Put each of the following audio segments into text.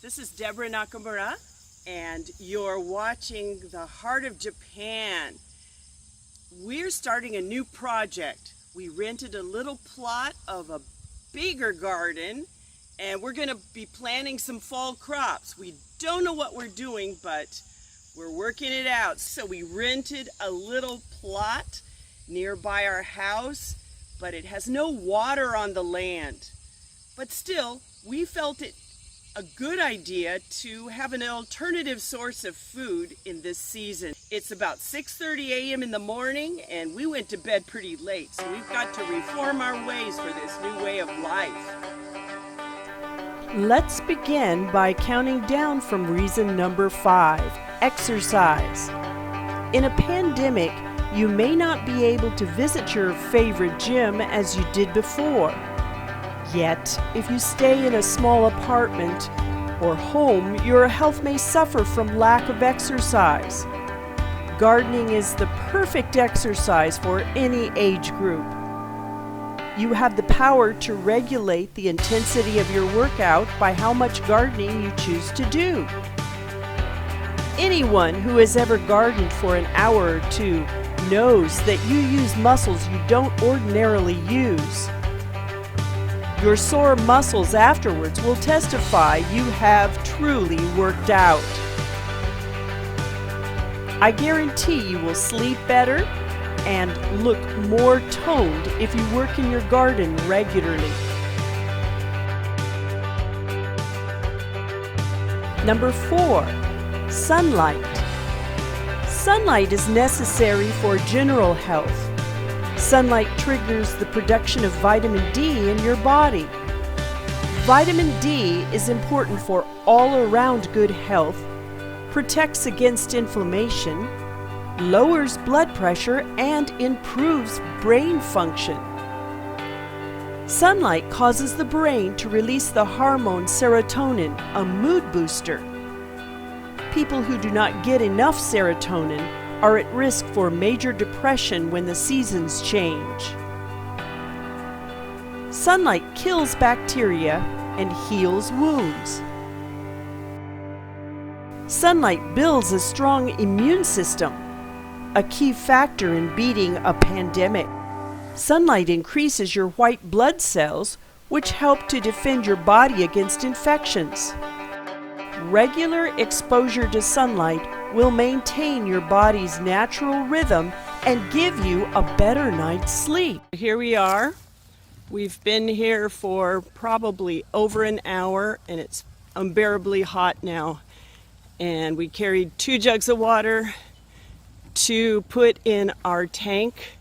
This is Deborah Nakamura, and you're watching The Heart of Japan. We're starting a new project. We rented a little plot of a bigger garden, and we're going to be planting some fall crops. We don't know what we're doing, but we're working it out. So we rented a little plot nearby our house, but it has no water on the land. But still, we felt it a good idea to have an alternative source of food in this season. It's about 6:30 a.m. in the morning, and we went to bed pretty late, so we've got to reform our ways for this new way of life. Let's begin by counting down from reason number 5, exercise. In a pandemic, you may not be able to visit your favorite gym as you did before. Yet, if you stay in a small apartment or home, your health may suffer from lack of exercise. Gardening is the perfect exercise for any age group. You have the power to regulate the intensity of your workout by how much gardening you choose to do. Anyone who has ever gardened for an hour or two knows that you use muscles you don't ordinarily use. Your sore muscles afterwards will testify you have truly worked out. I guarantee you will sleep better and look more toned if you work in your garden regularly. Number 4, sunlight. Sunlight is necessary for general health. Sunlight triggers the production of vitamin D in your body. Vitamin D is important for all-around good health, protects against inflammation, lowers blood pressure, and improves brain function. Sunlight causes the brain to release the hormone serotonin, a mood booster. People who do not get enough serotonin are at risk for major depression when the seasons change. Sunlight kills bacteria and heals wounds. Sunlight builds a strong immune system, a key factor in beating a pandemic. Sunlight increases your white blood cells, which help to defend your body against infections. Regular exposure to sunlight will maintain your body's natural rhythm and give you a better night's sleep. Here we are. We've been here for probably over an hour, and it's unbearably hot now. And we carried 2 jugs of water to put in our tank,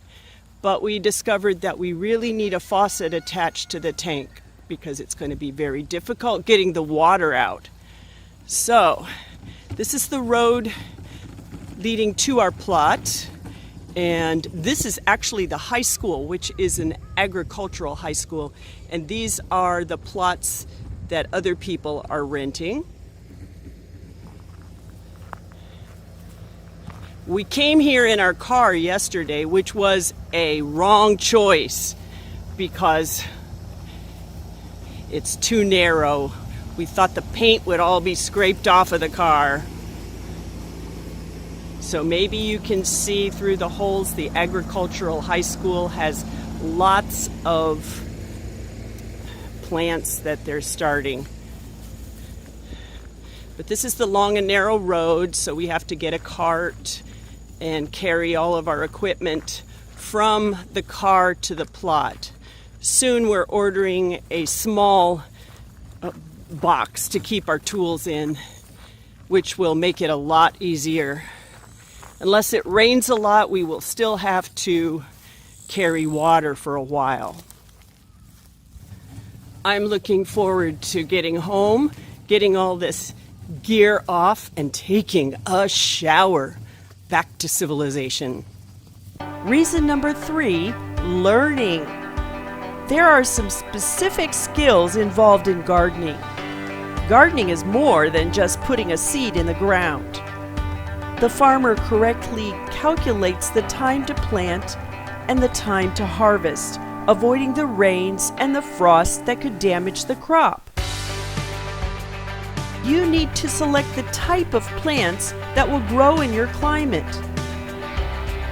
but we discovered that we really need a faucet attached to the tank because it's going to be very difficult getting the water out. So, this is the road leading to our plot, and this is actually the high school, which is an agricultural high school, and these are the plots that other people are renting. We came here in our car yesterday, which was a wrong choice because it's too narrow. We thought the paint would all be scraped off of the car. So maybe you can see through the holes. The agricultural high school has lots of plants that they're starting. But this is the long and narrow road, so we have to get a cart and carry all of our equipment from the car to the plot. Soon we're ordering a small box to keep our tools in, which will make it a lot easier. Unless it rains a lot, we will still have to carry water for a while. I'm looking forward to getting home, getting all this gear off, and taking a shower. Back to civilization. Reason number 3, learning. There are some specific skills involved in gardening. Gardening is more than just putting a seed in the ground. The farmer correctly calculates the time to plant and the time to harvest, avoiding the rains and the frost that could damage the crop. you need to select the type of plants that will grow in your climate.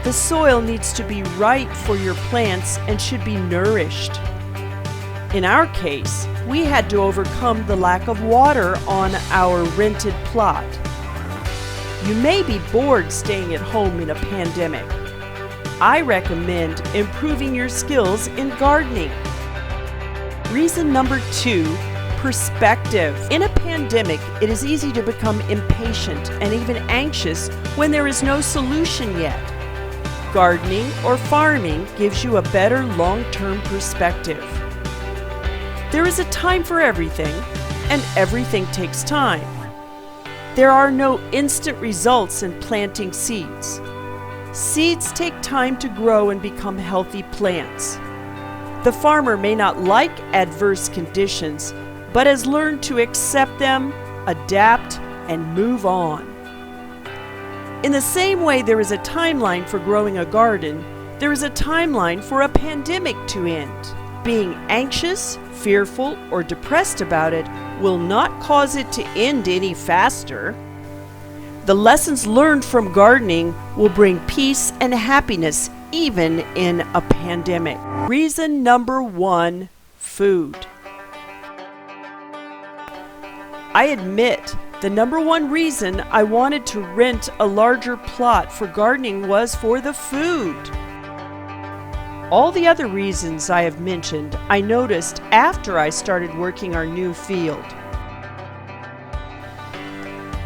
The soil needs to be right for your plants and should be nourished. In our case, we had to overcome the lack of water on our rented plot. You may be bored staying at home in a pandemic. I recommend improving your skills in gardening. Reason number 2, perspective. In a pandemic, it is easy to become impatient and even anxious when there is no solution yet. Gardening or farming gives you a better long-term perspective. There is a time for everything, and everything takes time. There are no instant results in planting seeds. Seeds take time to grow and become healthy plants. The farmer may not like adverse conditions, but has learned to accept them, adapt, and move on. In the same way there is a timeline for growing a garden, there is a timeline for a pandemic to end. Being anxious, fearful, or depressed about it will not cause it to end any faster. The lessons learned from gardening will bring peace and happiness even in a pandemic. Reason number 1, food. I admit, the number 1 reason I wanted to rent a larger plot for gardening was for the food. All the other reasons I have mentioned, I noticed after I started working our new field.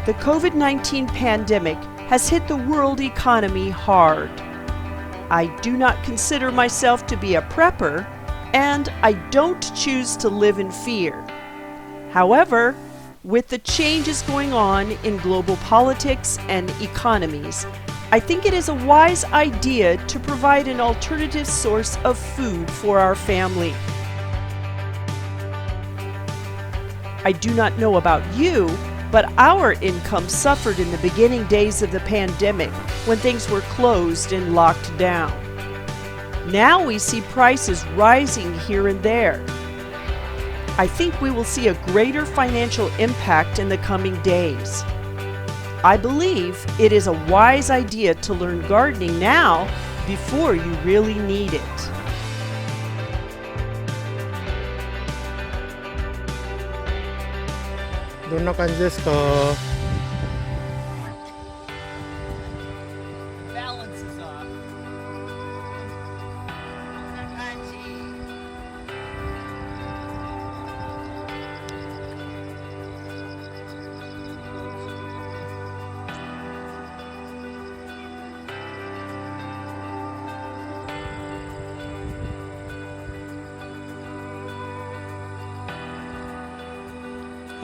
The COVID-19 pandemic has hit the world economy hard. I do not consider myself to be a prepper, and I don't choose to live in fear. However, with the changes going on in global politics and economies, I think it is a wise idea to provide an alternative source of food for our family. I do not know about you, but our income suffered in the beginning days of the pandemic when things were closed and locked down. Now we see prices rising here and there. I think we will see a greater financial impact in the coming days. I believe it is a wise idea to learn gardening now before you really need it. Balance どんな感じですか? Is off.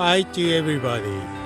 Hi to everybody.